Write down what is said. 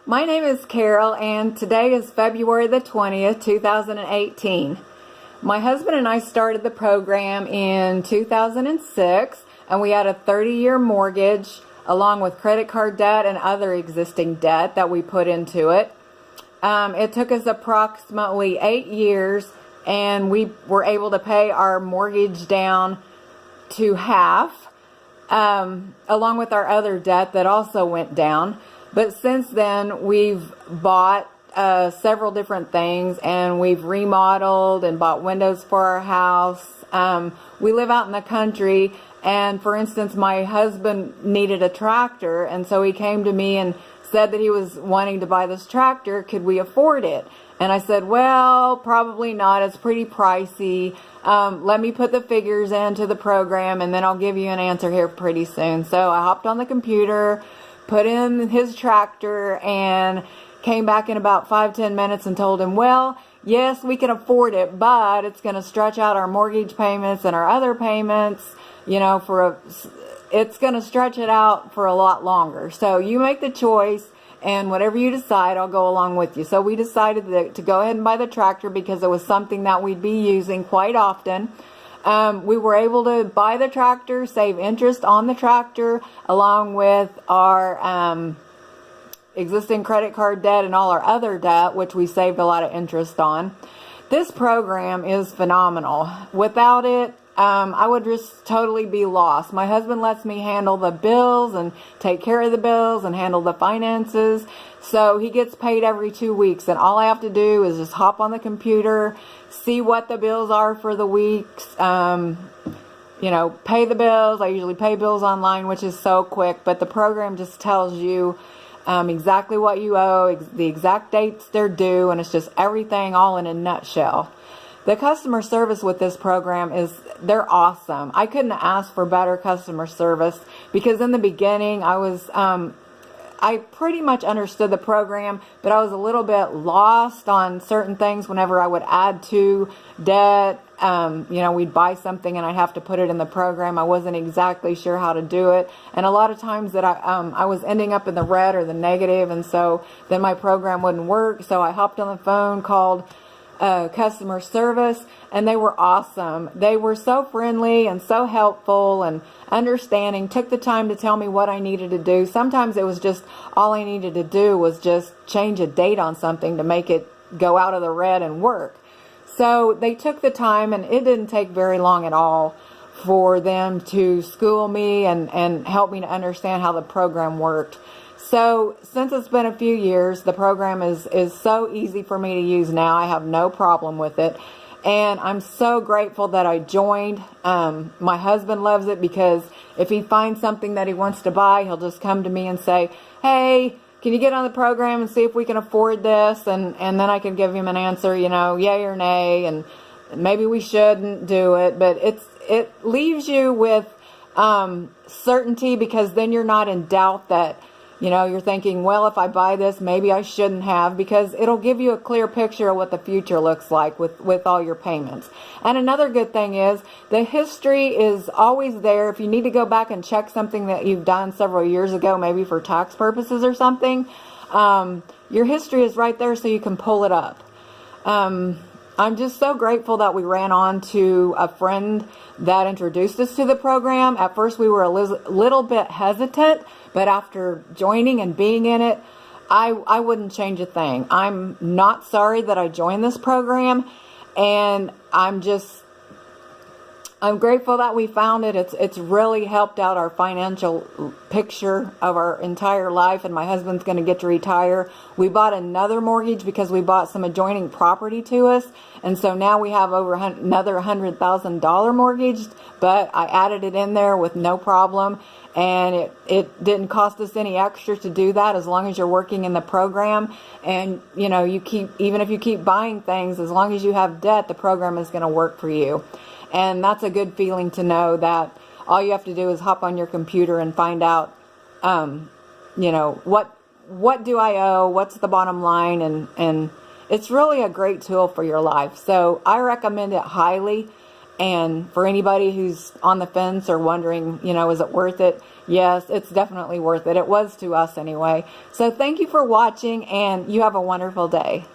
My name is Carol, and today is February the 20th, 2018. My husband and I started the program in 2006, and we had a 30-year mortgage along with credit card debt and other existing debt that we put into it. It took us approximately 8 years, and we were able to pay our mortgage down to half, along with our other debt that also went down. But since then, we've bought several different things, and we've remodeled and bought windows for our house. We live out in the country, and for instance, my husband needed a tractor, and so he came to me and said that he was wanting to buy this tractor. Could we afford it? And I said, well, probably not. It's pretty pricey. Let me put the figures into the program, and then I'll give you an answer here pretty soon. So I hopped on the computer, put in his tractor, and came back in about 5-10 minutes and told him, well, yes, we can afford it, but it's going to stretch out our mortgage payments and our other payments, it's going to stretch it out for a lot longer. So you make the choice, and whatever you decide, I'll go along with you. So we decided to go ahead and buy the tractor because it was something that we'd be using quite often. We were able to buy the tractor, save interest on the tractor, along with our existing credit card debt and all our other debt, which we saved a lot of interest on. This program is phenomenal. Without it, I would just totally be lost. My husband lets me handle the bills and take care of the bills and handle the finances. So he gets paid every 2 weeks, and all I have to do is just hop on the computer, see what the bills are for the weeks, pay the bills. I usually pay bills online, which is so quick, but the program just tells you exactly what you owe, the exact dates they're due, and it's just everything all in a nutshell. The customer service with this program they're awesome. I couldn't ask for better customer service because in the beginning I pretty much understood the program, but I was a little bit lost on certain things whenever I would add to debt. We'd buy something and I'd have to put it in the program. I wasn't exactly sure how to do it. And a lot of times that I was ending up in the red or the negative, and so then my program wouldn't work. So I hopped on the phone, called customer service, and they were awesome. They were so friendly and so helpful and understanding, took the time to tell me what I needed to do. Sometimes it was just all I needed to do was just change a date on something to make it go out of the red and work. So they took the time, and it didn't take very long at all for them to school me and help me to understand how the program worked. So since it's been a few years, the program is so easy for me to use now. I have no problem with it. And I'm so grateful that I joined. My husband loves it because if he finds something that he wants to buy, he'll just come to me and say, hey, can you get on the program and see if we can afford this? And then I can give him an answer, yay or nay, and maybe we shouldn't do it. But it leaves you with certainty, because then you're not in doubt that you're thinking, well, if I buy this, maybe I shouldn't have, because it'll give you a clear picture of what the future looks like with all your payments. And another good thing is the history is always there. If you need to go back and check something that you've done several years ago, maybe for tax purposes or something, your history is right there so you can pull it up. I'm just so grateful that we ran on to a friend that introduced us to the program. At first we were a little bit hesitant, but after joining and being in it, I wouldn't change a thing. I'm not sorry that I joined this program, and I'm grateful that we found it. It's really helped out our financial picture of our entire life, and my husband's going to get to retire. We bought another mortgage because we bought some adjoining property to us, and so now we have over another $100,000 mortgage, but I added it in there with no problem, and it didn't cost us any extra to do that as long as you're working in the program. And even if you keep buying things, as long as you have debt, the program is going to work for you. And that's a good feeling to know that all you have to do is hop on your computer and find out, what do I owe, what's the bottom line, and it's really a great tool for your life. So I recommend it highly. And for anybody who's on the fence or wondering, is it worth it? Yes, it's definitely worth it. It was to us anyway. So thank you for watching, and you have a wonderful day.